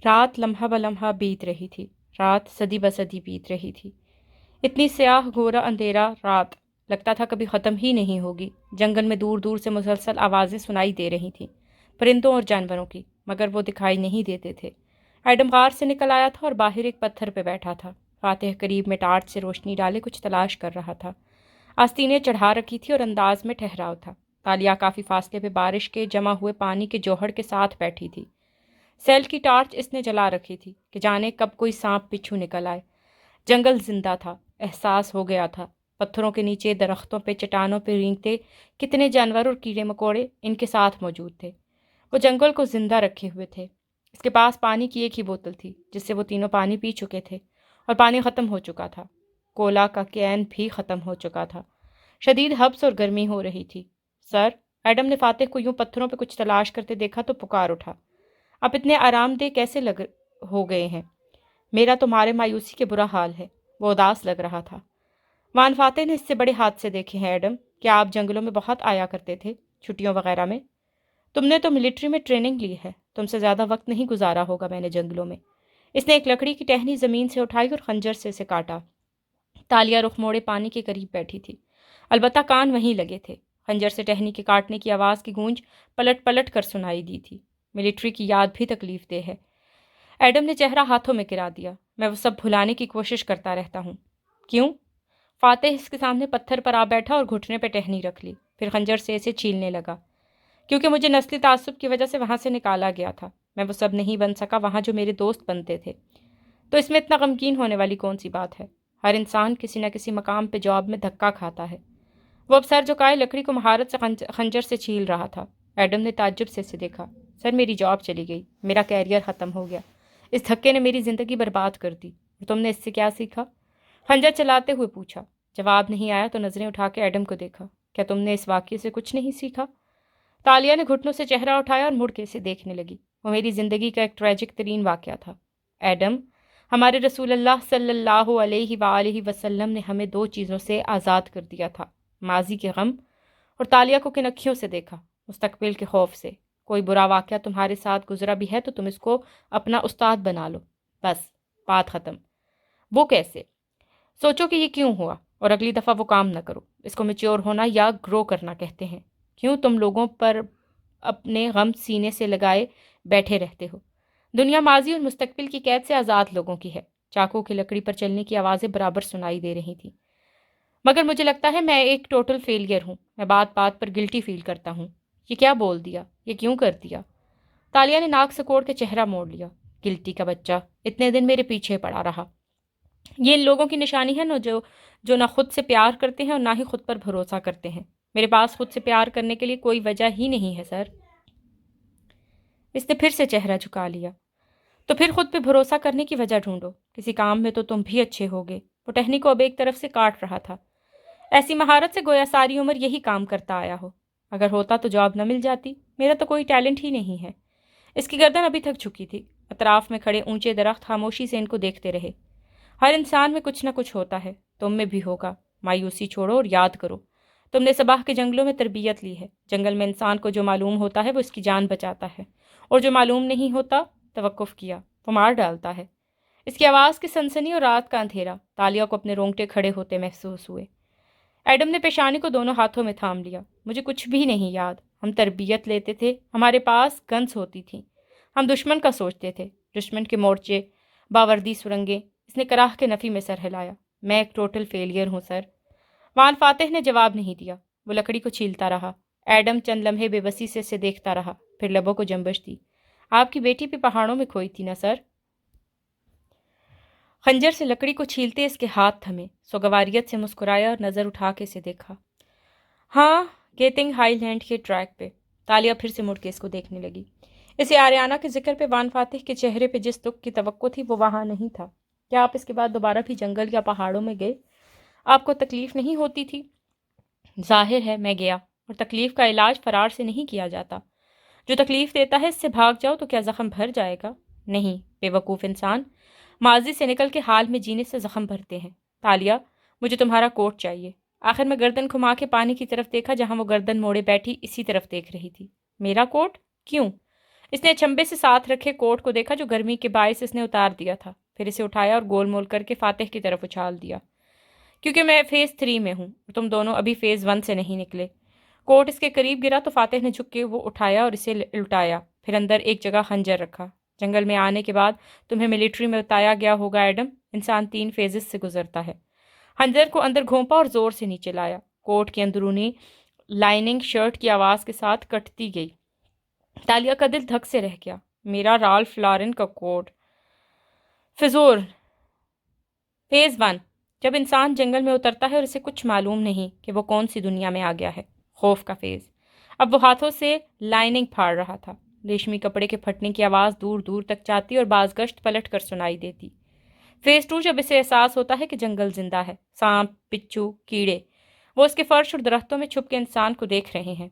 رات لمحہ بلمحہ بیت رہی تھی، رات صدی بصدی بیت رہی تھی۔ اتنی سیاہ گورا اندھیرا رات لگتا تھا کبھی ختم ہی نہیں ہوگی۔ جنگل میں دور دور سے مسلسل آوازیں سنائی دے رہی تھیں، پرندوں اور جانوروں کی، مگر وہ دکھائی نہیں دیتے تھے۔ ایڈم غار سے نکل آیا تھا اور باہر ایک پتھر پہ بیٹھا تھا۔ فاتح قریب میں ٹارچ سے روشنی ڈالے کچھ تلاش کر رہا تھا۔ آستینیں چڑھا رکھی تھی اور انداز میں ٹھہراؤ تھا۔ تالیہ کافی فاصلے پہ بارش کے جمع ہوئے پانی کے جوہر کے ساتھ بیٹھی تھی۔ سیل کی ٹارچ اس نے جلا رکھی تھی کہ جانے کب کوئی سانپ پچھو نکل آئے۔ جنگل زندہ تھا، احساس ہو گیا تھا۔ پتھروں کے نیچے، درختوں پہ، چٹانوں پہ رینگتے کتنے جانور اور کیڑے مکوڑے ان کے ساتھ موجود تھے۔ وہ جنگل کو زندہ رکھے ہوئے تھے۔ اس کے پاس پانی کی ایک ہی بوتل تھی جس سے وہ تینوں پانی پی چکے تھے، اور پانی ختم ہو چکا تھا۔ کولا کا کین بھی ختم ہو چکا تھا۔ شدید حبس اور گرمی ہو رہی تھی۔ سر، ایڈم نے فاتح کو یوں پتھروں پہ کچھ تلاش کرتے دیکھا تو پکار اٹھا، اب اتنے آرام دہ کیسے ہو گئے ہیں؟ میرا تمہارے مایوسی کے برا حال ہے۔ وہ اداس لگ رہا تھا۔ وان فاتح نے اس سے بڑے حادثے دیکھے ہیں ایڈم۔ کیا آپ جنگلوں میں بہت آیا کرتے تھے، چھٹیوں وغیرہ میں؟ تم نے تو ملٹری میں ٹریننگ لی ہے، تم سے زیادہ وقت نہیں گزارا ہوگا میں نے جنگلوں میں۔ اس نے ایک لکڑی کی ٹہنی زمین سے اٹھائی اور خنجر سے اسے کاٹا۔ تالیہ رخ موڑے پانی کے قریب بیٹھی تھی، البتہ کان وہیں لگے تھے۔ خنجر سے ٹہنی کے کاٹنے کی آواز کی گونج پلٹ پلٹ کر سنائی دی تھی۔ ملٹری کی یاد بھی تکلیف دہ ہے۔ ایڈم نے چہرہ ہاتھوں میں گرا دیا۔ میں وہ سب بھلانے کی کوشش کرتا رہتا ہوں۔ کیوں؟ فاتح اس کے سامنے پتھر پر آ بیٹھا اور گھٹنے پہ ٹہنی رکھ لی، پھر خنجر سے اسے چھیلنے لگا۔ کیونکہ مجھے نسلی تعصب کی وجہ سے وہاں سے نکالا گیا تھا۔ میں وہ سب نہیں بن سکا وہاں جو میرے دوست بنتے تھے۔ تو اس میں اتنا غمگین ہونے والی کون سی بات ہے؟ ہر انسان کسی نہ کسی مقام پہ جاب میں دھکا کھاتا ہے۔ وہ اب سر جھکائے لکڑی کو مہارت سے خنجر سے چھیل رہا تھا۔ ایڈم نے تعجب سے اسے دیکھا۔ سر، میری جاب چلی گئی، میرا کیریئر ختم ہو گیا، اس دھکے نے میری زندگی برباد کر دی۔ اور تم نے اس سے کیا سیکھا؟ خنجر چلاتے ہوئے پوچھا۔ جواب نہیں آیا تو نظریں اٹھا کے ایڈم کو دیکھا۔ کیا تم نے اس واقعے سے کچھ نہیں سیکھا؟ تالیہ نے گھٹنوں سے چہرہ اٹھایا اور مڑ کے اسے دیکھنے لگی۔ وہ میری زندگی کا ایک ٹریجک ترین واقعہ تھا ایڈم۔ ہمارے رسول اللہ صلی اللہ علیہ وآلہ وسلم نے ہمیں دو چیزوں سے آزاد کر دیا تھا، ماضی کے غم اور تالیہ کو کن اکھیوں سے دیکھا، مستقبل کے خوف سے۔ کوئی برا واقعہ تمہارے ساتھ گزرا بھی ہے تو تم اس کو اپنا استاد بنا لو، بس بات ختم۔ وہ کیسے؟ سوچو کہ یہ کیوں ہوا اور اگلی دفعہ وہ کام نہ کرو۔ اس کو میچور ہونا یا گرو کرنا کہتے ہیں۔ کیوں تم لوگوں پر اپنے غم سینے سے لگائے بیٹھے رہتے ہو؟ دنیا ماضی اور مستقبل کی قید سے آزاد لوگوں کی ہے۔ چاقو کی لکڑی پر چلنے کی آوازیں برابر سنائی دے رہی تھیں۔ مگر مجھے لگتا ہے میں ایک ٹوٹل فیلئر ہوں۔ میں بات بات پر گلٹی فیل کرتا ہوں۔ یہ کیا بول دیا؟ یہ کیوں کر دیا؟ تالیہ نے ناک سکوڑ کے چہرہ موڑ لیا۔ گلٹی کا بچہ اتنے دن میرے پیچھے پڑا رہا۔ یہ ان لوگوں کی نشانی ہے جو نہ خود سے پیار کرتے ہیں اور نہ ہی خود پر بھروسہ کرتے ہیں۔ میرے پاس خود سے پیار کرنے کے لیے کوئی وجہ ہی نہیں ہے سر۔ اس نے پھر سے چہرہ جھکا لیا۔ تو پھر خود پہ بھروسہ کرنے کی وجہ ڈھونڈو۔ کسی کام میں تو تم بھی اچھے ہوگے۔ وہ ٹہنی کو اب ایک طرف سے کاٹ رہا تھا، ایسی مہارت سے گویا ساری عمر یہی کام کرتا آیا ہو۔ اگر ہوتا تو جاب نہ مل جاتی۔ میرا تو کوئی ٹیلنٹ ہی نہیں ہے۔ اس کی گردن ابھی تک جھکی تھی۔ اطراف میں کھڑے اونچے درخت خاموشی سے ان کو دیکھتے رہے۔ ہر انسان میں کچھ نہ کچھ ہوتا ہے، تم میں بھی ہوگا۔ مایوسی چھوڑو اور یاد کرو، تم نے صباح کے جنگلوں میں تربیت لی ہے۔ جنگل میں انسان کو جو معلوم ہوتا ہے وہ اس کی جان بچاتا ہے، اور جو معلوم نہیں ہوتا، توقف کیا، وہ مار ڈالتا ہے۔ اس کی آواز کی سنسنی اور رات کا اندھیرا تالیہ کو اپنے رونگٹے کھڑے ہوتے محسوس ہوئے۔ ایڈم نے پیشانی کو دونوں ہاتھوں میں تھام لیا۔ مجھے کچھ بھی نہیں یاد۔ ہم تربیت لیتے تھے، ہمارے پاس گنز ہوتی تھیں، ہم دشمن کا سوچتے تھے، دشمن کے مورچے، باوردی سرنگیں۔ اس نے کراہ کے نفی میں سر ہلایا۔ میں ایک ٹوٹل فیلئر ہوں سر۔ وان فاتح نے جواب نہیں دیا۔ وہ لکڑی کو چھیلتا رہا۔ ایڈم چند لمحے بے بسی سے اسے دیکھتا رہا، پھر لبوں کو جنبش دی۔ آپ کی بیٹی بھی پہاڑوں میں کھوئی تھی نا سر؟ خنجر سے لکڑی کو چھیلتے اس کے ہاتھ تھمے۔ سوگواریت سے مسکرایا اور نظر اٹھا کے اسے دیکھا۔ ہاں، گیتنگ ہائی لینڈ کے ٹریک پہ۔ تالیہ پھر سے مڑ کے اس کو دیکھنے لگی۔ اسے آریانہ کے ذکر پہ وان فاتح کے چہرے پہ جس دکھ کی توقع تھی وہ وہاں نہیں تھا۔ کیا آپ اس کے بعد دوبارہ بھی جنگل یا پہاڑوں میں گئے؟ آپ کو تکلیف نہیں ہوتی تھی؟ ظاہر ہے میں گیا، اور تکلیف کا علاج فرار سے نہیں کیا جاتا۔ جو تکلیف دیتا ہے اس سے بھاگ جاؤ تو کیا زخم بھر جائے گا؟ نہیں، بے وقوف انسان، ماضی سے نکل کے حال میں جینے سے زخم بھرتے ہیں۔ تالیہ، مجھے تمہارا کوٹ چاہیے۔ آخر میں گردن گھما کے پانی کی طرف دیکھا جہاں وہ گردن موڑے بیٹھی اسی طرف دیکھ رہی تھی۔ میرا کوٹ؟ کیوں؟ اس نے اچھمبے سے ساتھ رکھے کوٹ کو دیکھا جو گرمی کے باعث اس نے اتار دیا تھا، پھر اسے اٹھایا اور گول مول کر کے فاتح کی طرف اچھال دیا۔ کیونکہ میں فیز 3 میں ہوں اور تم دونوں ابھی فیز 1 سے نہیں نکلے۔ کوٹ اس کے قریب گرا تو فاتح نے جھک کے وہ اٹھایا اور اسے لٹایا، پھر اندر ایک جگہ خنجر رکھا۔ جنگل میں آنے کے بعد تمہیں ملٹری میں بتایا گیا ہوگا ایڈم، انسان 3 فیزز سے گزرتا ہے۔ خنجر کو اندر گھونپا اور زور سے نیچے لایا۔ کوٹ کی اندرونی لائننگ شرٹ کی آواز کے ساتھ کٹتی گئی۔ تالیہ کا دل دھک سے رہ گیا۔ میرا رالف لارن کا کوٹ۔ فضور۔ فیز 1، جب انسان جنگل میں اترتا ہے اور اسے کچھ معلوم نہیں کہ وہ کون سی دنیا میں آ گیا ہے۔ خوف کا فیز۔ اب وہ ہاتھوں سے لائننگ پھاڑ رہا تھا۔ ریشمی کپڑے کے پھٹنے کی آواز دور دور تک جاتی اور بعض گشت پلٹ کر سنائی دیتی۔ فیز 2، جب اسے احساس ہوتا ہے کہ جنگل زندہ ہے، سانپ، بچھو، کیڑے، وہ اس کے فرش اور درختوں میں چھپ کے انسان کو دیکھ رہے ہیں۔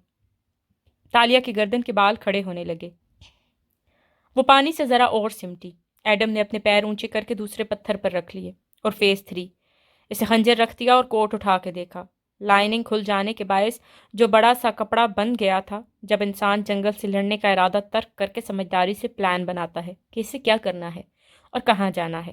تالیہ کی گردن کے بال کھڑے ہونے لگے۔ وہ پانی سے ذرا اور سمٹی۔ ایڈم نے اپنے پیر اونچے کر کے دوسرے پتھر پر رکھ لیے۔ اور فیز 3، اسے خنجر رکھ دیا اور کوٹ اٹھا کے دیکھا۔ لائننگ کھل جانے کے باعث جو بڑا سا کپڑا بن گیا تھا۔ جب انسان جنگل سے لڑنے کا ارادہ ترک کر کے سمجھداری سے پلان بناتا ہے کہ اسے کیا کرنا ہے اور کہاں جانا ہے۔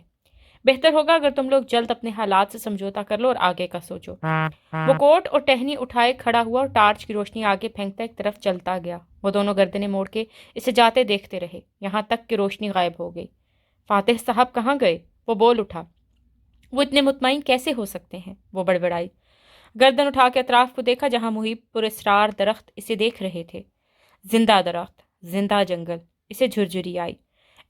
بہتر ہوگا اگر تم لوگ جلد اپنے حالات سے سمجھوتا کر لو اور آگے کا سوچو۔ وہ کوٹ اور ٹہنی اٹھائے کھڑا ہوا اور ٹارچ کی روشنی آگے پھینکتا ایک طرف چلتا گیا۔ وہ دونوں گردنیں موڑ کے اسے جاتے دیکھتے رہے، یہاں تک کہ روشنی غائب ہو گئی۔ فاتح صاحب کہاں گئے؟ وہ بول اٹھا۔ وہ اتنے مطمئن کیسے ہو سکتے ہیں؟ وہ بڑبڑائی۔ گردن اٹھا کے اطراف کو دیکھا جہاں محیط پر اسرار درخت اسے دیکھ رہے تھے۔ زندہ درخت، زندہ جنگل، اسے جھرجھری آئی۔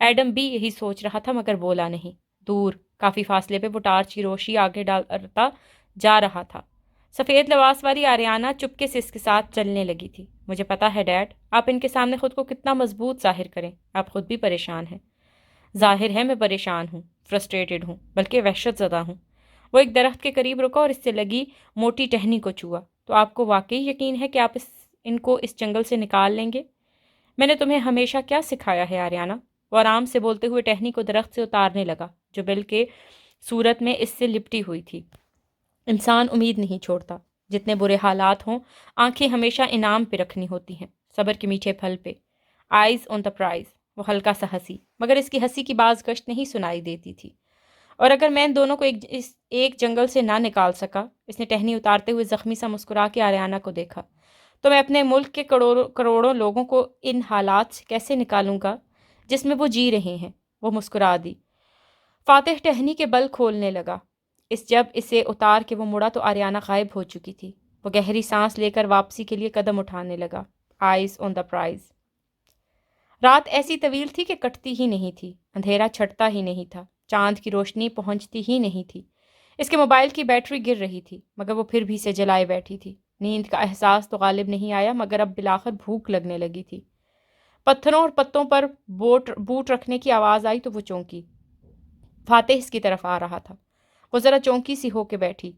ایڈم بھی یہی سوچ رہا تھا مگر بولا نہیں۔ دور کافی فاصلے پہ وہ ٹارچ کی روشنی آگے ڈالتا جا رہا تھا۔ سفید لباس والی آریانہ چپکے سے اس کے ساتھ چلنے لگی تھی۔ مجھے پتا ہے ڈیڈ، آپ ان کے سامنے خود کو کتنا مضبوط ظاہر کریں، آپ خود بھی پریشان ہیں۔ ظاہر ہے میں پریشان ہوں، فرسٹریٹڈ ہوں، بلکہ وحشت زدہ ہوں۔ وہ ایک درخت کے قریب رکا اور اس سے لگی موٹی ٹہنی کو چھوا۔ تو آپ کو واقعی یقین ہے کہ آپ ان کو اس جنگل سے نکال لیں گے؟ میں نے تمہیں ہمیشہ کیا سکھایا ہے آریانہ؟ وہ آرام سے بولتے ہوئے ٹہنی کو درخت سے اتارنے لگا جو بل کے صورت میں اس سے لپٹی ہوئی تھی۔ انسان امید نہیں چھوڑتا، جتنے برے حالات ہوں آنکھیں ہمیشہ انعام پہ رکھنی ہوتی ہیں، صبر کے میٹھے پھل پہ۔ Eyes on the prize. وہ ہلکا سا ہنسی، مگر اس کی ہنسی کی باز گشت نہیں سنائی دیتی تھی۔ اور اگر میں ان دونوں کو ایک جنگل سے نہ نکال سکا، اس نے ٹہنی اتارتے ہوئے زخمی سا مسکرا کے آریانہ کو دیکھا، تو میں اپنے ملک کے کروڑوں لوگوں کو ان حالات سے کیسے نکالوں گا جس میں وہ جی رہے ہیں؟ وہ مسکرا دی۔ فاتح ٹہنی کے بل کھولنے لگا۔ جب اسے اتار کے وہ مڑا تو آریانہ غائب ہو چکی تھی۔ وہ گہری سانس لے کر واپسی کے لیے قدم اٹھانے لگا۔ Eyes on the prize. رات ایسی طویل تھی کہ کٹتی ہی نہیں تھی، اندھیرا چھٹتا ہی نہیں تھا، چاند کی روشنی پہنچتی ہی نہیں تھی۔ اس کے موبائل کی بیٹری گر رہی تھی مگر وہ پھر بھی سے جلائے بیٹھی تھی۔ نیند کا احساس تو غالب نہیں آیا مگر اب بلاخر بھوک لگنے لگی تھی۔ پتھروں اور پتوں پر بوٹ رکھنے کی آواز آئی تو وہ چونکی۔ فاتح اس کی طرف آ رہا تھا۔ وہ ذرا چونکی سی ہو کے بیٹھی،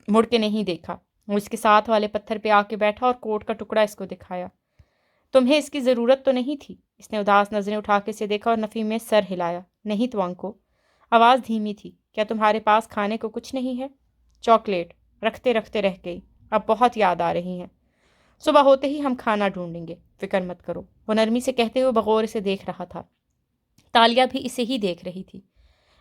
مڑ کے نہیں دیکھا۔ وہ اس کے ساتھ والے پتھر پہ آ کے بیٹھا اور کوٹ کا ٹکڑا اس کو دکھایا۔ تمہیں اس کی ضرورت تو نہیں تھی؟ اس نے اداس نظریں اٹھا کے اسے دیکھا اور نفی میں سر ہلایا۔ نہیں تو انکو۔ آواز دھیمی تھی۔ کیا تمہارے پاس کھانے کو کچھ نہیں ہے؟ چاکلیٹ رکھتے رکھتے رہ گئی، اب بہت یاد آ رہی ہیں۔ صبح ہوتے ہی ہم کھانا ڈھونڈیں گے، فکر مت کرو، وہ نرمی سے کہتے ہوئے بغور اسے دیکھ رہا تھا۔ تالیہ بھی اسے ہی دیکھ رہی تھی۔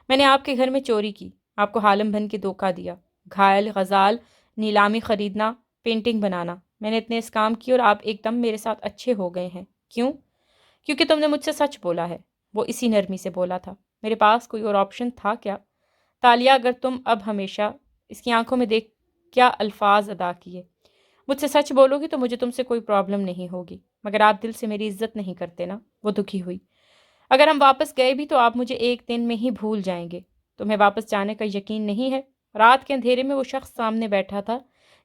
میں نے آپ کے گھر میں چوری کی، آپ کو حالم بن کے دھوکہ دیا، گھائل، غزال، نیلامی خریدنا، پینٹنگ بنانا، میں نے اتنے اس کام کی اور آپ ایک دم میرے ساتھ اچھے ہو گئے ہیں۔ کیوں؟ کیونکہ تم نے مجھ سے سچ بولا ہے۔ وہ اسی نرمی سے بولا تھا۔ میرے پاس کوئی اور آپشن تھا کیا؟ تالیہ، اگر تم اب ہمیشہ اس کی آنکھوں میں دیکھ کیا الفاظ ادا کیے، مجھ سے سچ بولو گی تو مجھے تم سے کوئی پرابلم نہیں ہوگی، مگر آپ دل سے میری عزت نہیں کرتے نا؟ وہ دکھی ہوئی۔ اگر ہم واپس گئے بھی تو آپ مجھے ایک دن میں ہی بھول جائیں گے۔ تمہیں واپس جانے کا یقین نہیں ہے؟ رات کے اندھیرے میں وہ شخص سامنے بیٹھا تھا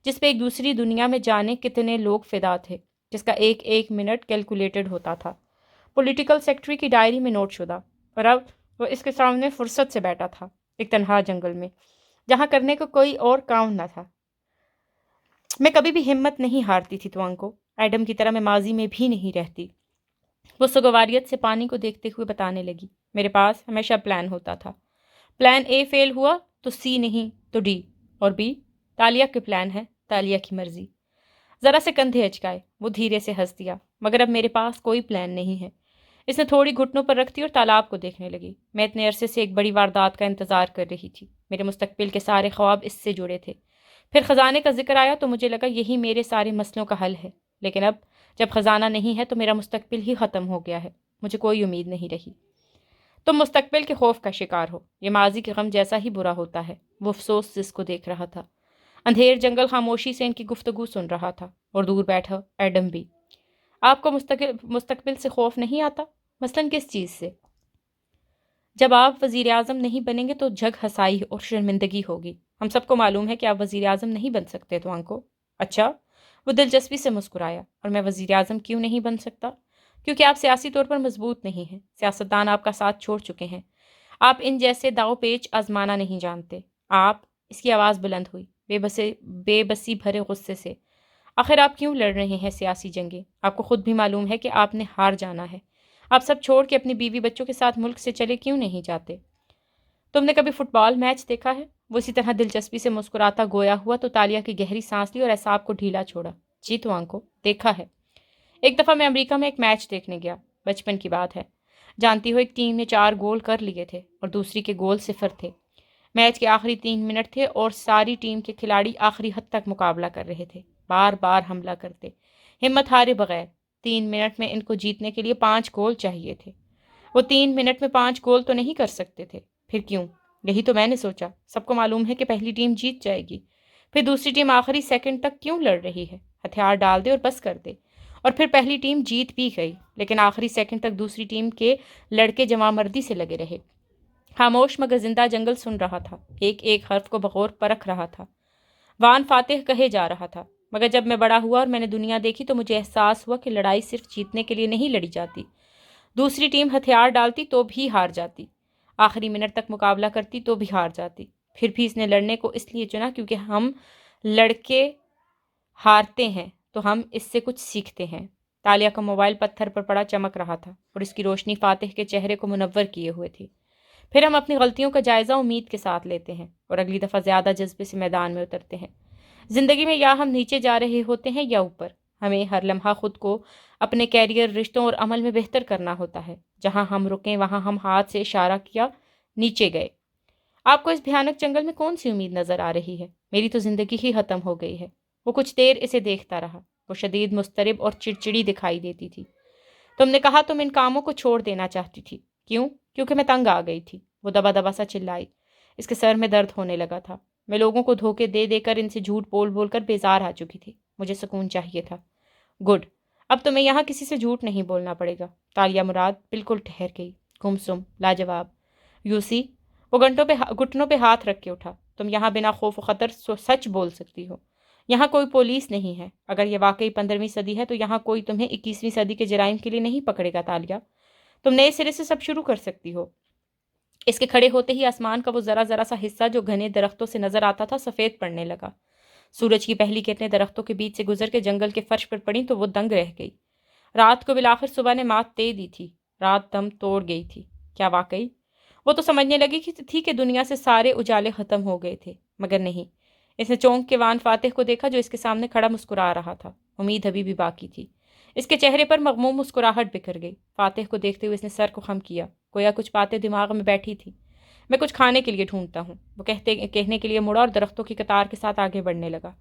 جس پہ ایک دوسری دنیا میں جانے کتنے لوگ فدا تھے، جس کا ایک ایک منٹ کیلکولیٹڈ ہوتا تھا، پولیٹیکل سیکٹری کی ڈائری میں نوٹ شدہ، اور اب وہ اس کے سامنے فرصت سے بیٹھا تھا، ایک تنہا جنگل میں جہاں کرنے کو کوئی اور کام نہ تھا۔ میں کبھی بھی ہمت نہیں ہارتی تھی توانکو، ایڈم کی طرح میں ماضی میں بھی نہیں رہتی۔ وہ سگواریت سے پانی کو دیکھتے ہوئے بتانے لگی، میرے پاس ہمیشہ پلان ہوتا تھا، پلان اے فیل ہوا تو سی نہیں تو ڈی، اور بی تالیہ کے پلان ہے، تالیہ کی مرضی۔ ذرا سے کندھے اچکائے، وہ دھیرے سے ہنس دیا، مگر اب میرے پاس کوئی پلان نہیں ہے۔ اس نے تھوڑی گھٹنوں پر رکھ دی اور تالاب کو دیکھنے لگی۔ میں اتنے عرصے سے ایک بڑی واردات کا انتظار کر رہی تھی۔ میرے مستقبل کے سارے خواب اس سے جڑے تھے۔ پھر خزانے کا ذکر آیا تو مجھے لگا یہی میرے سارے مسئلوں کا حل ہے۔ لیکن اب جب خزانہ نہیں ہے تو میرا مستقبل ہی ختم ہو گیا ہے۔ مجھے کوئی امید نہیں رہی۔ تم مستقبل کے خوف کا شکار ہو۔ یہ ماضی کے غم جیسا ہی برا ہوتا ہے۔ وہ افسوس جس کو دیکھ رہا تھا۔ اندھیر جنگل خاموشی سے ان کی گفتگو سن رہا تھا اور دور بیٹھا ایڈم بھی۔ آپ کو مستقبل سے خوف نہیں آتا؟ مثلاً کس چیز سے؟ جب آپ وزیر اعظم نہیں بنیں گے تو جھگ ہسائی اور شرمندگی ہوگی۔ ہم سب کو معلوم ہے کہ آپ وزیر اعظم نہیں بن سکتے تو آنکو۔ اچھا؟ وہ دلچسپی سے مسکرایا۔ اور میں وزیر اعظم کیوں نہیں بن سکتا؟ کیونکہ آپ سیاسی طور پر مضبوط نہیں ہیں۔ سیاستدان آپ کا ساتھ چھوڑ چکے ہیں۔ آپ ان جیسے داؤ پیچ آزمانا نہیں جانتے۔ آپ، اس کی آواز بلند ہوئی بے بسی بھرے غصے سے، آخر آپ کیوں لڑ رہے ہیں سیاسی جنگیں؟ آپ کو خود بھی معلوم ہے کہ آپ نے ہار جانا ہے۔ آپ سب چھوڑ کے اپنی بیوی بچوں کے ساتھ ملک سے چلے کیوں نہیں جاتے؟ تم نے کبھی فٹ بال میچ دیکھا ہے؟ وہ اسی طرح دلچسپی سے مسکراتا گویا ہوا تو تالیہ کی گہری سانس لی اور اعصاب کو ڈھیلا چھوڑا۔ جی تو آنکو، دیکھا ہے۔ ایک دفعہ میں امریکہ میں ایک میچ دیکھنے گیا۔ بچپن کی بات ہے۔ جانتی ہو ایک ٹیم نے 4 گول کر لیے تھے اور دوسری کے گول 0 تھے۔ میچ کے آخری 3 منٹ تھے اور ساری ٹیم کے کھلاڑی آخری حد تک مقابلہ کر رہے تھے، بار بار حملہ کرتے، ہمت ہارے بغیر۔ 3 منٹ میں ان کو جیتنے کے لیے 5 گول چاہیے تھے۔ وہ 3 منٹ میں 5 گول تو نہیں کر سکتے تھے۔ پھر کیوں؟ یہی تو میں نے سوچا۔ سب کو معلوم ہے کہ پہلی ٹیم جیت جائے گی، پھر دوسری ٹیم آخری سیکنڈ تک کیوں لڑ رہی ہے؟ ہتھیار ڈال دے اور بس کر دے۔ اور پھر پہلی ٹیم جیت بھی گئی، لیکن آخری سیکنڈ تک دوسری ٹیم کے لڑکے جمع مردی سے لگے رہے۔ خاموش مگر زندہ جنگل سن رہا تھا، ایک ایک حرف کو بغور پرکھ رہا تھا۔ وان فاتح کہے جا رہا تھا، مگر جب میں بڑا ہوا اور میں نے دنیا دیکھی تو مجھے احساس ہوا کہ لڑائی صرف جیتنے کے لیے نہیں لڑی جاتی۔ دوسری ٹیم ہتھیار ڈالتی تو بھی ہار جاتی، آخری منٹ تک مقابلہ کرتی تو بھی ہار جاتی۔ پھر بھی اس نے لڑنے کو اس لیے چنا کیونکہ ہم لڑکے ہارتے ہیں تو ہم اس سے کچھ سیکھتے ہیں۔ تالیہ کا موبائل پتھر پر پڑا چمک رہا تھا اور اس کی روشنی فاتح کے چہرے کو منور کیے ہوئے تھی۔ پھر ہم اپنی غلطیوں کا جائزہ امید کے ساتھ لیتے ہیں اور اگلی دفعہ زیادہ جذبے سے میدان میں اترتے ہیں۔ زندگی میں یا ہم نیچے جا رہے ہوتے ہیں یا اوپر۔ ہمیں ہر لمحہ خود کو اپنے کیریئر، رشتوں اور عمل میں بہتر کرنا ہوتا ہے۔ جہاں ہم رکیں وہاں ہم ہاتھ سے اشارہ کیا، نیچے گئے۔ آپ کو اس بھیانک جنگل میں کون سی امید نظر آ رہی ہے؟ میری تو زندگی ہی ختم ہو گئی ہے۔ وہ کچھ دیر اسے دیکھتا رہا۔ وہ شدید مضطرب اور چڑچڑی دکھائی دیتی تھی۔ تم نے کہا تم ان کاموں کو چھوڑ دینا چاہتی تھی، کیوں؟ کیونکہ میں تنگ آ گئی تھی، وہ دبا دبا سا چلائی۔ اس کے سر میں درد ہونے لگا تھا۔ میں لوگوں کو دھوکے دے دے کر، ان سے جھوٹ بول بول کر بیزار آ چکی تھی۔ مجھے سکون چاہیے تھا۔ گڈ، اب تمہیں یہاں کسی سے جھوٹ نہیں بولنا پڑے گا۔ تالیہ مراد بالکل ٹھہر گئی، گمسم، لاجواب۔ یوسی، وہ گھٹنوں پہ ہاتھ رکھ کے اٹھا۔ تم یہاں بنا خوف و خطر سچ بول سکتی ہو۔ یہاں کوئی پولیس نہیں ہے۔ اگر یہ واقعی 15ویں صدی ہے تو یہاں کوئی تمہیں 21ویں صدی کے جرائم کے لیے نہیں پکڑے گا تالیہ۔ تم نئے سرے سے سب شروع کر سکتی ہو۔ اس کے کھڑے ہوتے ہی آسمان کا وہ ذرا ذرا سا حصہ جو گھنے درختوں سے نظر آتا تھا سفید پڑنے لگا۔ سورج کی پہلی کرنیں درختوں کے بیچ سے گزر کے جنگل کے فرش پر پڑیں تو وہ دنگ رہ گئی۔ رات کو بالآخر صبح نے مات دے دی تھی۔ رات دم توڑ گئی تھی۔ کیا واقعی؟ وہ تو سمجھنے لگی تھی کہ دنیا سے سارے اجالے ختم ہو گئے تھے، مگر نہیں۔ اس نے چونک کے وان فاتح کو دیکھا جو اس کے سامنے کھڑا مسکرا رہا تھا۔ امید ابھی بھی باقی تھی۔ اس کے چہرے پر مغموم مسکراہٹ بکھر گئی۔ فاتح کو دیکھتے ہوئے اس نے سر کو خم کیا، گویا کچھ باتیں دماغ میں بیٹھی تھی۔ میں کچھ کھانے کے لیے ڈھونڈتا ہوں، وہ کہنے کے لیے مڑا اور درختوں کی قطار کے ساتھ آگے بڑھنے لگا۔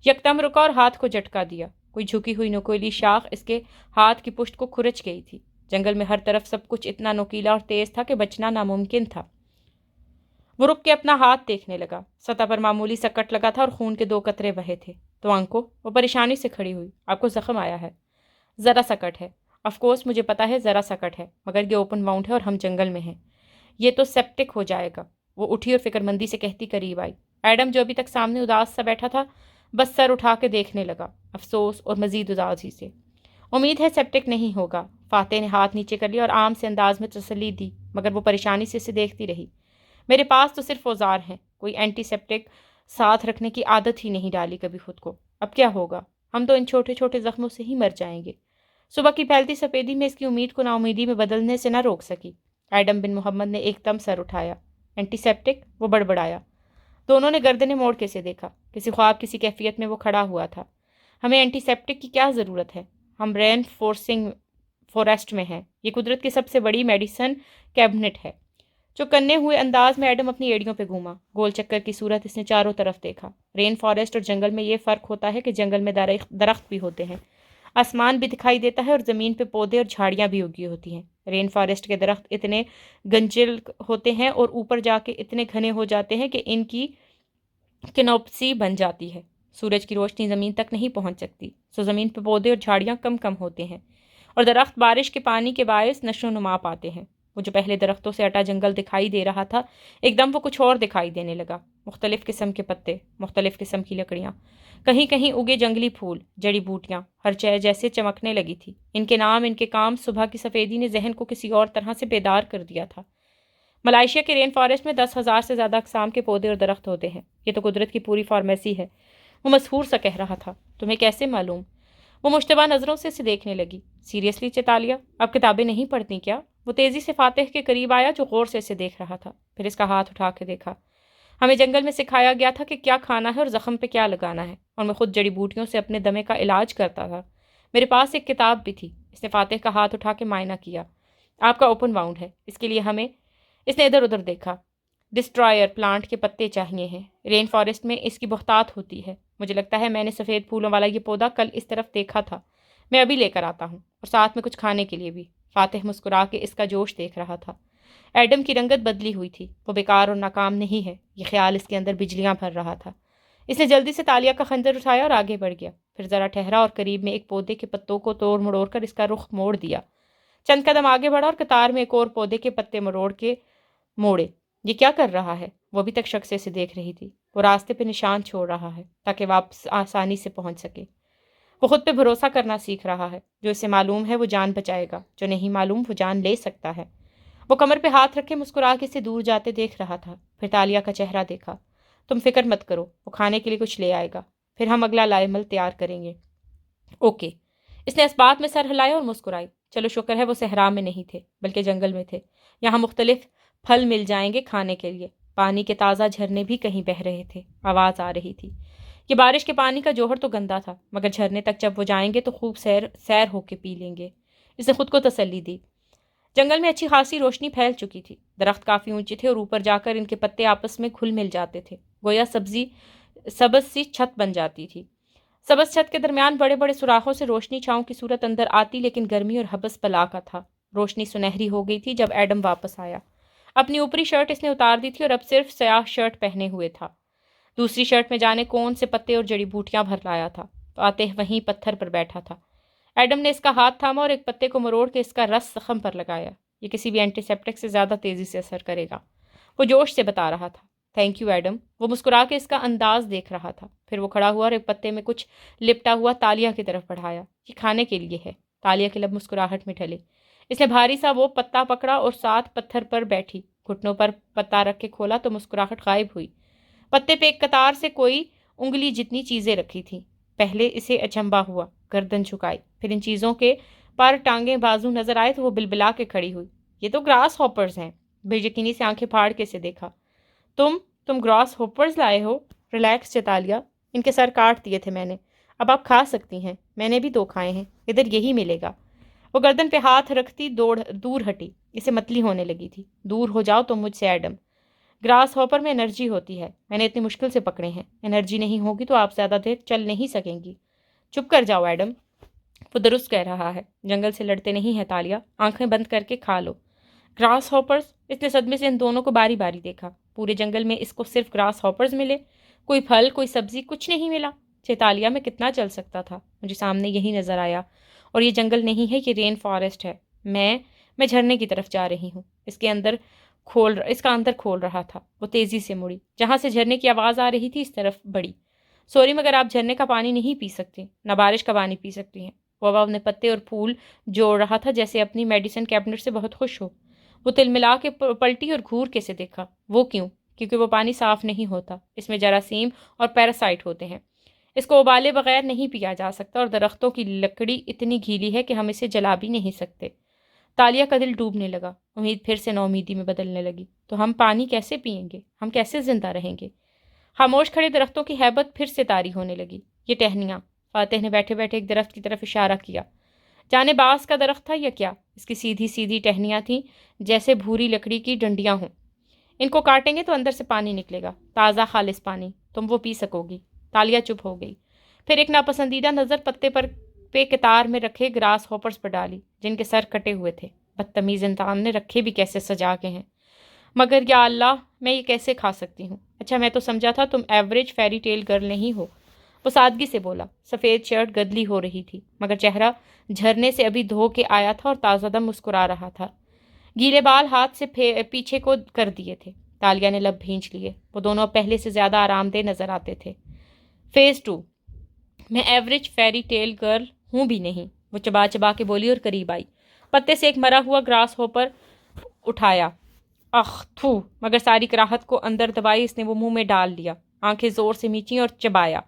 یکدم رکا اور ہاتھ کو جھٹکا دیا۔ کوئی جھکی ہوئی نوکیلی شاخ اس کے ہاتھ کی پشت کو کھرچ گئی تھی۔ جنگل میں ہر طرف سب کچھ اتنا نوکیلا اور تیز تھا کہ بچنا ناممکن تھا۔ وہ رک کے اپنا ہاتھ دیکھنے لگا۔ سطح پر معمولی سا کٹ لگا تھا اور خون کے 2 قطرے بہے تھے۔ تو آنکو، وہ پریشانی سے کھڑی ہوئی۔ آپ کو زخم آیا ہے؟ ذرا سا کٹ ہے۔ آف کورس مجھے پتا ہے ذرا سا کٹ ہے، مگر یہ اوپن واؤنڈ ہے اور ہم جنگل میں ہیں۔ یہ تو سیپٹک ہو جائے گا۔ وہ اٹھی اور فکر مندی سے کہتی قریب آئی۔ ایڈم جو ابھی تک سامنے اداس سا بیٹھا تھا بس سر اٹھا کے دیکھنے لگا، افسوس اور مزید اداسی سے۔ امید ہے سیپٹک نہیں ہوگا۔ فاتح نے ہاتھ نیچے کر لیا اور عام سے انداز میں تسلی دی، مگر وہ پریشانی سے اسے دیکھتی رہی۔ میرے پاس تو صرف اوزار ہیں، کوئی اینٹی سیپٹک ساتھ رکھنے کی عادت ہی نہیں ڈالی کبھی خود کو۔ اب کیا ہوگا؟ ہم تو ان چھوٹے چھوٹے زخموں سے ہی مر جائیں گے۔ صبح کی پھیلتی سفیدی میں اس کی امید کو نا امیدی میں بدلنے سے نہ روک سکی۔ ایڈم بن محمد نے ایک دم سر اٹھایا۔ Antiseptic? وہ بڑبڑایا۔ دونوں نے گردنیں موڑ کے اسے دیکھا۔ کسی خواب کسی کیفیت میں وہ کھڑا ہوا تھا۔ ہمیں اینٹی سیپٹک کی کیا ضرورت ہے؟ ہم رین فورسٹ میں ہیں. یہ قدرت کی سب سے بڑی میڈیسن کیبنٹ ہے. چوکنے ہوئے انداز میں ایڈم اپنی ایڑیوں پہ گھوما. گول چکر کی صورت اس نے چاروں طرف دیکھا. رین فارسٹ اور جنگل میں یہ فرق ہوتا ہے کہ جنگل میں درخت بھی ہوتے ہیں, آسمان بھی دکھائی دیتا ہے, اور زمین پہ پودے اور جھاڑیاں بھی اگی ہوتی ہیں. رین فارسٹ کے درخت اتنے گنجل ہوتے ہیں اور اوپر جا کے اتنے گھنے ہو جاتے ہیں کہ ان کی کنوپسی بن جاتی ہے. سورج کی روشنی زمین تک نہیں پہنچ سکتی, سو زمین پہ پودے اور جھاڑیاں کم ہوتے ہیں, اور درخت بارش کے پانی کے باعث نشو و نما پاتے ہیں. وہ جو پہلے درختوں سے اٹا جنگل دکھائی دے رہا تھا, ایک دم وہ کچھ اور دکھائی دینے لگا. مختلف قسم کے پتے, مختلف قسم کی لکڑیاں, کہیں کہیں اگے جنگلی پھول, جڑی بوٹیاں, ہر چیز جیسے چمکنے لگی تھی. ان کے نام, ان کے کام, صبح کی سفیدی نے ذہن کو کسی اور طرح سے بیدار کر دیا تھا. ملائیشیا کے رین فارسٹ میں 10,000 سے زیادہ اقسام کے پودے اور درخت ہوتے ہیں. یہ تو قدرت کی پوری فارمیسی ہے. وہ مسحور سا کہہ رہا تھا. تمہیں کیسے معلوم؟ وہ مشتبہ نظروں سے اسے دیکھنے لگی. سیریسلی چیتالیہ, آپ کتابیں نہیں پڑھتی کیا؟ وہ تیزی سے فاتح کے قریب آیا جو غور سے اسے دیکھ رہا تھا. پھر اس کا ہاتھ اٹھا کے دیکھا. ہمیں جنگل میں سکھایا گیا تھا کہ کیا کھانا ہے اور زخم پہ کیا لگانا ہے, اور میں خود جڑی بوٹیوں سے اپنے دمے کا علاج کرتا تھا. میرے پاس ایک کتاب بھی تھی. اس نے فاتح کا ہاتھ اٹھا کے معائنہ کیا. آپ کا اوپن باؤنڈ ہے, اس کے لیے ہمیں. اس نے ادھر ادھر دیکھا. ڈسٹرائر پلانٹ کے پتے چاہیے ہیں. رین فارسٹ میں اس کی بہتات ہوتی ہے. مجھے لگتا ہے میں نے سفید پھولوں والا یہ پودا کل اس طرف دیکھا تھا. میں ابھی لے کر آتا ہوں, اور ساتھ میں کچھ کھانے کے لیے بھی. فاتح مسکرا کے اس کا جوش دیکھ رہا تھا. ایڈم کی رنگت بدلی ہوئی تھی. وہ بیکار اور ناکام نہیں ہے, یہ خیال اس کے اندر بجلیاں بھر رہا تھا. اس نے جلدی سے تالیہ کا خنجر اٹھایا اور آگے بڑھ گیا. پھر ذرا ٹھہرا اور قریب میں ایک پودے کے پتوں کو توڑ مڑوڑ کر اس کا رخ موڑ دیا. چند قدم آگے بڑھا اور قطار میں ایک اور پودے کے پتے مروڑ کے موڑے. یہ کیا کر رہا ہے؟ وہ ابھی تک شک سے اسے دیکھ رہی تھی. وہ راستے پہ نشان چھوڑ رہا ہے تاکہ واپس آسانی سے پہنچ سکے. وہ خود پہ بھروسہ کرنا سیکھ رہا ہے. جو اسے معلوم ہے وہ جان بچائے گا, جو نہیں معلوم وہ جان لے سکتا ہے. وہ کمر پہ ہاتھ رکھے مسکرا کے اسے دور جاتے دیکھ رہا تھا. پھر تالیہ کا چہرہ دیکھا. تم فکر مت کرو, وہ کھانے کے لیے کچھ لے آئے گا, پھر ہم اگلا لائمل تیار کریں گے. اوکے. اس نے اس بات میں سر ہلایا اور مسکرائی. چلو شکر ہے وہ صحرا میں نہیں تھے بلکہ جنگل میں تھے. یہاں مختلف پھل مل جائیں گے کھانے کے لیے. پانی کے تازہ جھرنے بھی کہیں بہہ رہے تھے. آواز آ رہی تھی. یہ بارش کے پانی کا جوہر تو گندا تھا, مگر جھرنے تک جب وہ جائیں گے تو خوب سیر ہو کے پی لیں گے. اس نے خود کو تسلی دی. جنگل میں اچھی خاصی روشنی پھیل چکی تھی. درخت کافی اونچے تھے اور اوپر جا کر ان کے پتے آپس میں گھل مل جاتے تھے, گویا سبز سی چھت بن جاتی تھی. سبز چھت کے درمیان بڑے بڑے سوراخوں سے روشنی چھاؤں کی صورت اندر آتی, لیکن گرمی اور حبس بلا کا تھا. روشنی سنہری ہو گئی تھی جب ایڈم واپس آیا. اپنی اوپری شرٹ اس نے اتار دی تھی اور اب صرف سیاہ شرٹ پہنے ہوئے تھا. دوسری شرٹ میں جانے کون سے پتے اور جڑی بوٹیاں بھر لایا تھا. فاتح وہیں پتھر پر بیٹھا تھا. ایڈم نے اس کا ہاتھ تھاما اور ایک پتے کو مروڑ کے اس کا رس زخم پر لگایا. یہ کسی بھی اینٹی سیپٹک سے زیادہ تیزی سے اثر کرے گا, وہ جوش سے بتا رہا تھا. Thank you Adam. وہ مسکرا کے اس کا انداز دیکھ رہا تھا. پھر وہ کھڑا ہوا اور ایک پتے میں کچھ لپٹا ہوا تالیہ کی طرف بڑھایا. یہ کھانے کے لیے ہے. تالیہ کے لب مسکراہٹ میں ڈھلے. اس نے بھاری سا وہ پتا پکڑا اور ساتھ پتھر پر بیٹھی. گھٹنوں پر پتا رکھ کے کھولا تو مسکراہٹ غائب ہوئی. پتے پہ ایک قطار سے کوئی انگلی جتنی چیزیں رکھی تھیں. پہلے اسے اچنبھا ہوا, گردن جھکائی. پھر ان چیزوں کے پر ٹانگیں بازو نظر آئے تو وہ بلبلا کے کھڑی ہوئی. یہ تو گراس ہاپرز ہیں. بے یقینی سے آنکھیں پھاڑ کے اسے دیکھا. تم گراس ہاپرز لائے ہو؟ ریلیکس چیتالیہ, ان کے سر کاٹ دیے تھے میں نے. اب آپ کھا سکتی ہیں, میں نے بھی 2 کھائے ہیں. ادھر یہی ملے گا. وہ گردن پہ ہاتھ رکھتی دور ہٹی. اسے متلی ہونے لگی تھی. دور ہو جاؤ تم مجھ سے ایڈم. گراس ہاپر میں انرجی ہوتی ہے. میں نے اتنی مشکل سے پکڑے ہیں. انرجی نہیں ہوگی تو آپ زیادہ دیر چل نہیں سکیں گی. چپ کر جاؤ ایڈم. وہ درست کہہ رہا ہے. جنگل سے لڑتے نہیں ہیں تالیہ. آنکھیں بند کر کے کھا لو. Grass hoppers. اس نے صدمے سے ان دونوں کو باری باری دیکھا. پورے جنگل میں اس کو صرف گراس ہاپرز ملے, کوئی پھل کوئی سبزی کچھ نہیں ملا. چیتالیہ میں کتنا چل سکتا تھا. مجھے سامنے یہی نظر آیا, اور یہ جنگل نہیں ہے, یہ رین فارسٹ ہے. میں جھرنے کی طرف جا رہی ہوں. اس کا اندر کھول رہا تھا. وہ تیزی سے مڑی. جہاں سے جھرنے کی آواز آ رہی تھی اس طرف بڑی. سوری مگر آپ جھرنے کا پانی نہیں پی سکتے, نہ بارش کا پانی پی سکتی ہیں. وہ اپنے پتے اور پھول جوڑ رہا تھا جیسے اپنی میڈیسن کیبنٹ سے بہت خوش ہو. وہ تل ملا کے پلٹی اور گھور کے سے دیکھا. وہ کیوں؟ کیونکہ وہ پانی صاف نہیں ہوتا. اس میں جراثیم اور پیراسائٹ ہوتے ہیں. اس کو ابالے بغیر نہیں پیا جا سکتا, اور درختوں کی لکڑی اتنی گھیلی ہے کہ ہم اسے جلا بھی نہیں سکتے. تالیہ کا دل ڈوبنے لگا. امید پھر سے ناامیدی میں بدلنے لگی. تو ہم پانی کیسے پئیں گے؟ ہم کیسے زندہ رہیں گے؟ خاموش کھڑے درختوں کی ہیبت پھر سے طاری ہونے لگی. یہ ٹہنیاں. فاتح نے بیٹھے بیٹھے ایک درخت کی طرف اشارہ کیا. جانے باس کا درخت تھا یا کیا؟ اس کی سیدھی سیدھی ٹہنیاں تھیں جیسے بھوری لکڑی کی ڈنڈیاں ہوں۔ ان کو کاٹیں گے تو اندر سے پانی نکلے گا، تازہ خالص پانی، تم وہ پی سکو گی۔ تالیہ چپ ہو گئی، پھر ایک ناپسندیدہ نظر پتے پر پہ قطار میں رکھے گراس ہوپرز پر ڈالی جن کے سر کٹے ہوئے تھے۔ بدتمیز انسان نے رکھے بھی کیسے سجا کے ہیں، مگر یا اللہ میں یہ کیسے کھا سکتی ہوں؟ اچھا میں تو سمجھا تھا تم ایوریج فیری ٹیل گرل نہیں ہو۔ وہ سادگی سے بولا۔ سفید شرٹ گدلی ہو رہی تھی مگر چہرہ جھرنے سے ابھی دھو کے آیا تھا اور تازہ دم مسکرا رہا تھا۔ گیلے بال ہاتھ سے پیچھے کو کر دیے تھے۔ تالیہ نے لب بھینچ لیے۔ وہ دونوں پہلے سے زیادہ آرام دہ نظر آتے تھے۔ فیز 2 میں ایوریج فیری ٹیل گرل ہوں بھی نہیں، وہ چبا چبا کے بولی اور قریب آئی۔ پتے سے ایک مرا ہوا گراس ہوپر اٹھایا۔ اخ تھو، مگر ساری کراہت کو اندر دبائی اس نے وہ منہ میں ڈال لیا۔ آنکھیں زور سے میچیں اور چبایا۔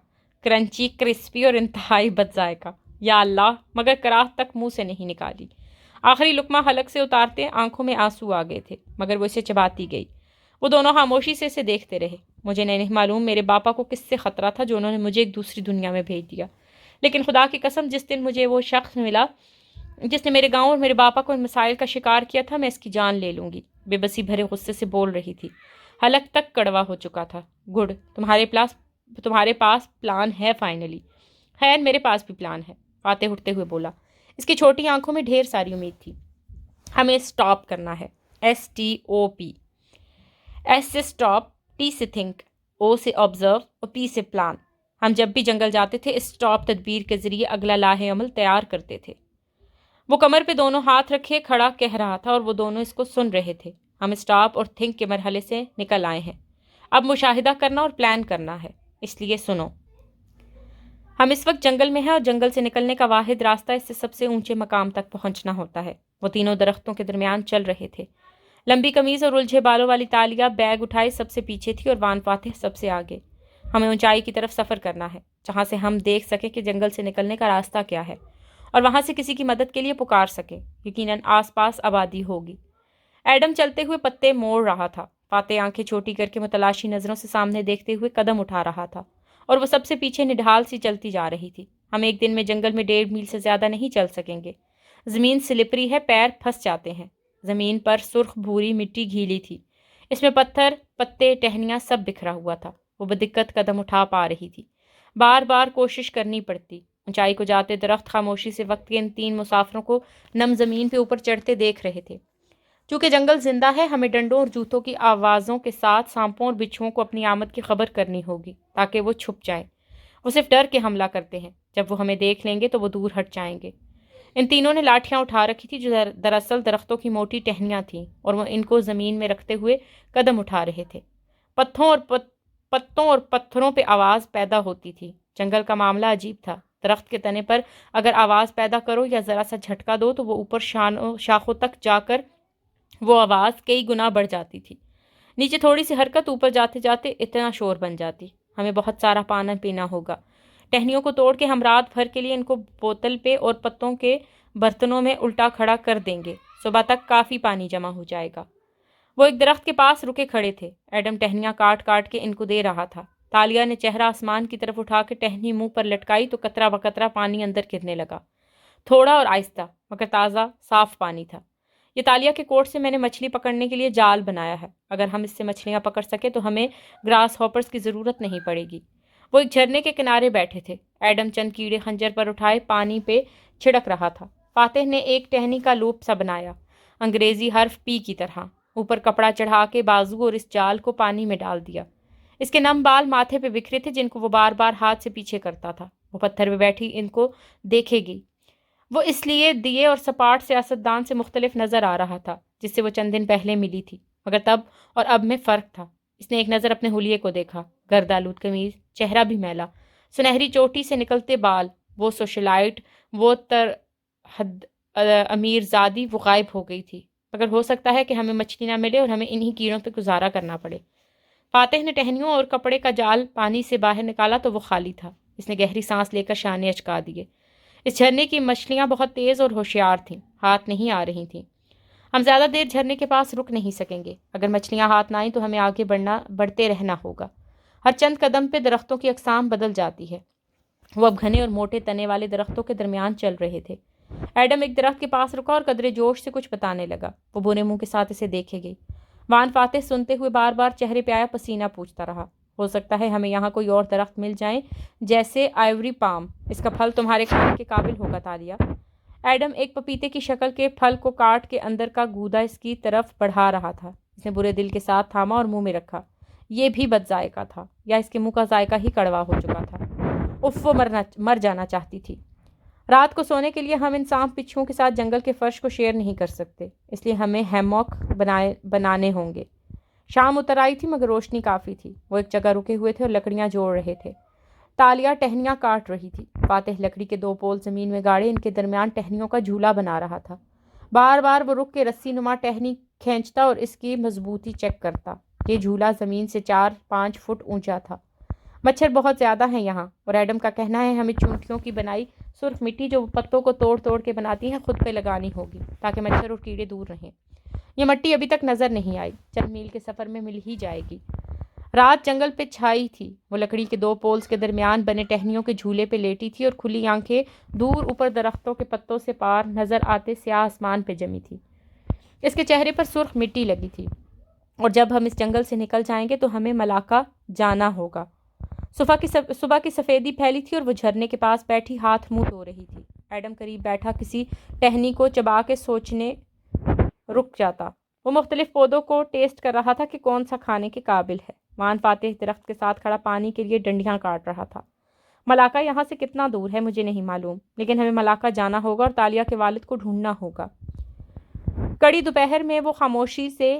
کرنچی، کرسپی اور انتہائی بد ذائقہ۔ یا اللہ، مگر کراہت تک منہ سے نہیں نکالی۔ آخری لقمہ حلق سے اتارتے آنکھوں میں آنسو آ گئے تھے مگر وہ اسے چباتی گئی۔ وہ دونوں خاموشی سے اسے دیکھتے رہے۔ مجھے نہیں معلوم میرے باپا کو کس سے خطرہ تھا جو انہوں نے مجھے ایک دوسری دنیا میں بھیج دیا، لیکن خدا کی قسم جس دن مجھے وہ شخص ملا جس نے میرے گاؤں اور میرے باپا کو ان مسائل کا شکار کیا تھا، میں اس کی جان لے لوں گی۔ بے بسی بھرے غصے سے بول رہی تھی۔ حلق تک کڑوا ہو چکا تھا۔ گڈ، تمہارے پاس پلان ہے فائنلی۔ خیر میرے پاس بھی پلان ہے، فاتح اٹھتے ہوئے بولا۔ اس کی چھوٹی آنکھوں میں ڈھیر ساری امید تھی۔ ہمیں اسٹاپ کرنا ہے، STOP۔ ایس سے اسٹاپ، T سے تھنک، O سے آبزرو اور P سے پلان۔ ہم جب بھی جنگل جاتے تھے اسٹاپ تدبیر کے ذریعے اگلا لاہ عمل تیار کرتے تھے۔ وہ کمر پہ دونوں ہاتھ رکھے کھڑا کہہ رہا تھا اور وہ دونوں اس کو سن رہے تھے۔ ہم اسٹاپ اور تھنک کے مرحلے سے نکل آئے ہیں، اب مشاہدہ کرنا اور پلان کرنا ہے، اس لیے سنو۔ ہم اس وقت جنگل میں ہیں اور جنگل سے نکلنے کا واحد راستہ اس سے سب سے اونچے مقام تک پہنچنا ہوتا ہے۔ وہ تینوں درختوں کے درمیان چل رہے تھے۔ لمبی قمیض اور الجھے بالوں والی تالیہ بیگ اٹھائے سب سے پیچھے تھی اور وان فاتح سب سے آگے۔ ہمیں اونچائی کی طرف سفر کرنا ہے جہاں سے ہم دیکھ سکیں کہ جنگل سے نکلنے کا راستہ کیا ہے اور وہاں سے کسی کی مدد کے لیے پکار سکیں۔ یقیناً آس پاس آبادی ہوگی۔ ایڈم چلتے ہوئے پتے موڑ رہا تھا۔ فاتح آنکھیں چھوٹی کر کے متلاشی نظروں سے سامنے دیکھتے ہوئے قدم اٹھا رہا تھا اور وہ سب سے پیچھے نڈھال سی چلتی جا رہی تھی۔ ہم ایک دن میں جنگل میں 1.5 میل سے زیادہ نہیں چل سکیں گے۔ زمین سلپری ہے، پیر پھنس جاتے ہیں۔ زمین پر سرخ بھوری مٹی گیلی تھی، اس میں پتھر، پتے، ٹہنیاں سب بکھرا ہوا تھا۔ وہ بدقت قدم اٹھا پا رہی تھی، بار بار کوشش کرنی پڑتی۔ اونچائی کو جاتے درخت خاموشی سے وقت کے ان 3 مسافروں کو نم زمین پہ اوپر چڑھتے دیکھ رہے تھے۔ چونکہ جنگل زندہ ہے، ہمیں ڈنڈوں اور جوتوں کی آوازوں کے ساتھ سانپوں اور بچھوؤں کو اپنی آمد کی خبر کرنی ہوگی تاکہ وہ چھپ جائیں۔ وہ صرف ڈر کے حملہ کرتے ہیں، جب وہ ہمیں دیکھ لیں گے تو وہ دور ہٹ جائیں گے۔ ان تینوں نے لاٹھیاں اٹھا رکھی تھی جو دراصل درختوں کی موٹی ٹہنیاں تھیں اور وہ ان کو زمین میں رکھتے ہوئے قدم اٹھا رہے تھے۔ پتوں اور پتھروں پہ آواز پیدا ہوتی تھی۔ جنگل کا معاملہ عجیب تھا۔ درخت کے تنے پر اگر آواز پیدا کرو یا ذرا سا جھٹکا دو تو وہ اوپر شاخوں تک جا کر وہ آواز کئی گنا بڑھ جاتی تھی۔ نیچے تھوڑی سی حرکت، اوپر جاتے جاتے اتنا شور بن جاتی۔ ہمیں بہت سارا پانی پینا ہوگا۔ ٹہنیوں کو توڑ کے ہم رات بھر کے لیے ان کو بوتل پہ اور پتوں کے برتنوں میں الٹا کھڑا کر دیں گے۔ صبح تک کافی پانی جمع ہو جائے گا۔ وہ ایک درخت کے پاس رکے کھڑے تھے۔ ایڈم ٹہنیاں کاٹ کاٹ کے ان کو دے رہا تھا۔ تالیہ نے چہرہ آسمان کی طرف اٹھا کے ٹہنی منہ پر لٹکائی تو قطرہ بقطرہ پانی اندر گرنے لگا، تھوڑا اور آہستہ، مگر تازہ صاف پانی تھا۔ یہ تالیہ کے کوٹ سے میں نے مچھلی پکڑنے کے لیے جال بنایا ہے۔ اگر ہم اس سے مچھلیاں پکڑ سکے تو ہمیں گراس ہاپرز کی ضرورت نہیں پڑے گی۔ وہ ایک جھرنے کے کنارے بیٹھے تھے۔ ایڈم چند کیڑے خنجر پر اٹھائے پانی پہ چھڑک رہا تھا۔ فاتح نے ایک ٹہنی کا لوپ سا بنایا، انگریزی حرف P کی طرح، اوپر کپڑا چڑھا کے بازو اور اس جال کو پانی میں ڈال دیا۔ اس کے نم بال ماتھے پہ بکھرے تھے جن کو وہ بار بار ہاتھ سے پیچھے کرتا تھا۔ وہ پتھر پہ بیٹھی ان کو دیکھے گی۔ وہ اس لیے دیے اور سپاٹ سیاستدان سے مختلف نظر آ رہا تھا جس سے وہ چند دن پہلے ملی تھی، مگر تب اور اب میں فرق تھا۔ اس نے ایک نظر اپنے حلیے کو دیکھا، گرد آلود قمیض، چہرہ بھی میلا، سنہری چوٹی سے نکلتے بال، وہ سوشلائٹ، وہ ترحد امیر زادی، وہ غائب ہو گئی تھی۔ مگر ہو سکتا ہے کہ ہمیں مچھلی نہ ملے اور ہمیں انہی کیڑوں پہ گزارا کرنا پڑے۔ فاتح نے ٹہنیوں اور کپڑے کا جال پانی سے باہر نکالا تو وہ خالی تھا۔ اس نے گہری سانس لے کر شانے اچکا دیے۔ اس جھرنے کی مچھلیاں بہت تیز اور ہوشیار تھیں، ہاتھ نہیں آ رہی تھیں۔ ہم زیادہ دیر جھرنے کے پاس رک نہیں سکیں گے۔ اگر مچھلیاں ہاتھ نہ آئیں تو ہمیں آگے بڑھتے رہنا ہوگا۔ ہر چند قدم پہ درختوں کی اقسام بدل جاتی ہے۔ وہ اب گھنے اور موٹے تنے والے درختوں کے درمیان چل رہے تھے۔ ایڈم ایک درخت کے پاس رکا اور قدرے جوش سے کچھ بتانے لگا۔ وہ برے منہ کے ساتھ اسے دیکھے گئی۔ وان فاتح سنتے ہوئے بار بار چہرے پہ آیا پسینہ پوچھتا رہا۔ ہو سکتا ہے ہمیں یہاں کوئی اور درخت مل جائیں جیسے آئیوری پام۔ اس کا پھل تمہارے کھانے کے قابل ہوگا تالیہ۔ ایڈم ایک پپیتے کی شکل کے پھل کو کاٹ کے اندر کا گودا اس کی طرف بڑھا رہا تھا۔ اس نے برے دل کے ساتھ تھاما اور منہ میں رکھا۔ یہ بھی بد ذائقہ تھا، یا اس کے منہ کا ذائقہ ہی کڑوا ہو چکا تھا۔ اف، وہ مر جانا چاہتی تھی۔ رات کو سونے کے لیے ہم ان سانپ بچھوؤں کے ساتھ جنگل کے فرش کو شیئر نہیں کر سکتے، اس لیے ہمیں ہیموک بنانے ہوں گے۔ شام اتر آئی تھی مگر روشنی کافی تھی۔ وہ ایک جگہ رکے ہوئے تھے اور لکڑیاں جوڑ رہے تھے۔ تالیہ ٹہنیاں کاٹ رہی تھی۔ فاتح لکڑی کے 2 پول زمین میں گاڑے ان کے درمیان ٹہنیوں کا جھولا بنا رہا تھا۔ بار بار وہ رک کے رسی نما ٹہنی کھینچتا اور اس کی مضبوطی چیک کرتا۔ یہ جھولا زمین سے 4-5 فٹ اونچا تھا۔ مچھر بہت زیادہ ہیں یہاں، اور ایڈم کا کہنا ہے ہمیں چونٹیوں کی بنائی سرخ مٹی جو پتوں کو توڑ توڑ کے بناتی ہیں خود پہ لگانی ہوگی تاکہ مچھر اور کیڑے دور رہیں۔ یہ مٹی ابھی تک نظر نہیں آئی، چند میل کے سفر میں مل ہی جائے گی۔ رات جنگل پہ چھائی تھی۔ وہ لکڑی کے 2 پولز کے درمیان بنے ٹہنیوں کے جھولے پہ لیٹی تھی اور کھلی آنکھیں دور اوپر درختوں کے پتوں سے پار نظر آتے سیاہ آسمان پہ جمی تھی۔ اس کے چہرے پر سرخ مٹی لگی تھی۔ اور جب ہم اس جنگل سے نکل جائیں گے تو ہمیں ملاقہ جانا ہوگا۔ صبح کی سفیدی پھیلی تھی اور وہ جھرنے کے پاس بیٹھی ہاتھ منہ دھو رہی تھی۔ ایڈم قریب بیٹھا کسی ٹہنی کو چبا کے سوچنے رک جاتا۔ وہ مختلف پودوں کو ٹیسٹ کر رہا تھا کہ کون سا کھانے کے قابل ہے۔ وان فاتح درخت کے ساتھ کھڑا پانی کے لیے ڈنڈیاں کاٹ رہا تھا۔ ملاقہ یہاں سے کتنا دور ہے مجھے نہیں معلوم، لیکن ہمیں ملاقہ جانا ہوگا اور تالیہ کے والد کو ڈھونڈنا ہوگا۔ کڑی دوپہر میں وہ خاموشی سے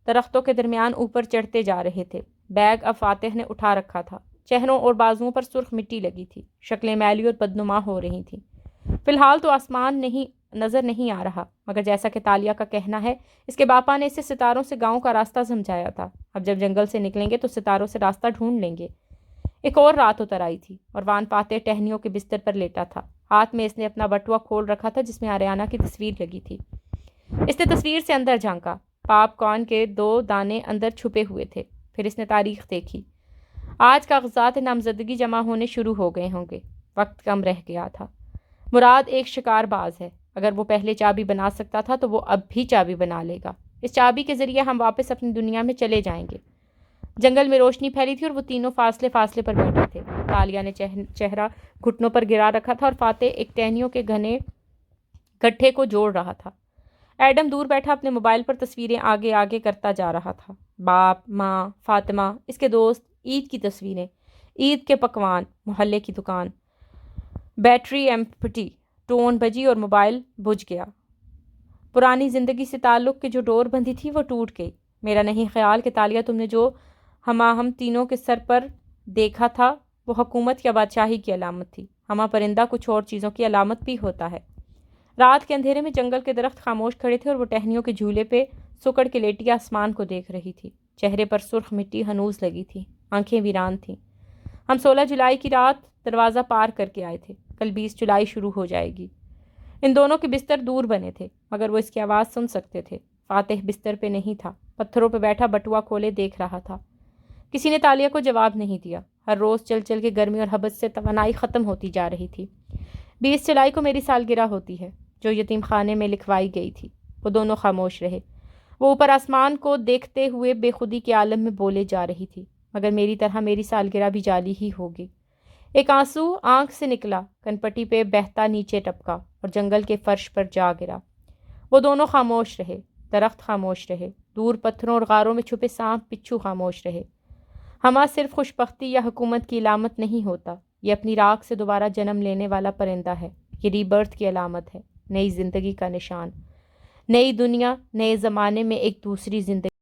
درختوں کے درمیان اوپر چڑھتے جا رہے تھے۔ بیگ اب فاتح نے اٹھا رکھا تھا۔ چہروں اور بازوؤں پر سرخ مٹی لگی تھی۔ شکلیں میلی اور بدنما ہو رہی تھیں۔ فی الحال تو آسمان نظر نہیں آ رہا، مگر جیسا کہ تالیہ کا کہنا ہے اس کے باپا نے اسے ستاروں سے گاؤں کا راستہ سمجھایا تھا۔ اب جب جنگل سے نکلیں گے تو ستاروں سے راستہ ڈھونڈ لیں گے۔ ایک اور رات اتر آئی تھی اور وان فاتح ٹہنیوں کے بستر پر لیٹا تھا۔ ہاتھ میں اس نے اپنا بٹوا کھول رکھا تھا جس میں آریانہ کی تصویر لگی تھی۔ اس نے تصویر سے اندر جھانکا۔ پاپ کارن کے 2 دانے اندر چھپے ہوئے تھے۔ پھر اس نے تاریخ دیکھی۔ آج کاغذات نامزدگی جمع ہونے شروع ہو گئے ہوں گے۔ وقت کم رہ گیا تھا۔ مراد ایک شکار باز ہے۔ اگر وہ پہلے چابی بنا سکتا تھا تو وہ اب بھی چابی بنا لے گا۔ اس چابی کے ذریعے ہم واپس اپنی دنیا میں چلے جائیں گے۔ جنگل میں روشنی پھیلی تھی اور وہ تینوں فاصلے فاصلے پر بیٹھے تھے۔ تالیہ نے چہرہ گھٹنوں پر گرا رکھا تھا اور فاتح ایک ٹہنیوں کے گھنے گٹھے کو جوڑ رہا تھا۔ ایڈم دور بیٹھا اپنے موبائل پر تصویریں آگے آگے کرتا جا رہا تھا۔ باپ، ماں، فاطمہ، اس کے دوست، عید کی تصویریں، عید کے پکوان، محلے کی دکان۔ بیٹری ایمپٹی، ٹون بجی اور موبائل بجھ گیا۔ پرانی زندگی سے تعلق کی جو ڈور بندھی تھی وہ ٹوٹ گئی۔ میرا نہیں خیال کہ تالیہ تم نے جو ہم تینوں کے سر پر دیکھا تھا وہ حکومت یا بادشاہی کی علامت تھی۔ ہما پرندہ کچھ اور چیزوں کی علامت بھی ہوتا ہے۔ رات کے اندھیرے میں جنگل کے درخت خاموش کھڑے تھے اور وہ ٹہنیوں کے جھولے پہ سکڑ کے لیٹی آسمان کو دیکھ رہی تھی۔ چہرے پر سرخ مٹی ہنوز لگی تھی، آنکھیں ویران تھیں۔ ہم 16 جولائی کی رات دروازہ پار کر کے آئے تھے۔ کل 20 جولائی شروع ہو جائے گی۔ ان دونوں کے بستر دور بنے تھے مگر وہ اس کی آواز سن سکتے تھے۔ فاتح بستر پہ نہیں تھا، پتھروں پہ بیٹھا بٹوا کھولے دیکھ رہا تھا۔ کسی نے تالیہ کو جواب نہیں دیا۔ ہر روز چل چل کے گرمی اور حبس سے توانائی ختم ہوتی جا رہی تھی۔ 20 جولائی کو میری سالگرہ ہوتی ہے جو یتیم خانے میں لکھوائی گئی تھی۔ وہ دونوں خاموش رہے۔ وہ اوپر آسمان کو دیکھتے ہوئے بے خودی کے عالم میں بولے جا رہی تھی، مگر میری طرح میری سالگرہ بھی جعلی ہی ہوگی۔ ایک آنسو آنکھ سے نکلا، کنپٹی پہ بہتا نیچے ٹپکا اور جنگل کے فرش پر جا گرا۔ وہ دونوں خاموش رہے، درخت خاموش رہے، دور پتھروں اور غاروں میں چھپے سانپ بچھو خاموش رہے۔ ہما صرف خوشبختی یا حکومت کی علامت نہیں ہوتا، یہ اپنی راکھ سے دوبارہ جنم لینے والا پرندہ ہے۔ یہ ری برتھ کی علامت ہے، نئی زندگی کا نشان، نئی دنیا، نئے زمانے میں ایک دوسری زندگی۔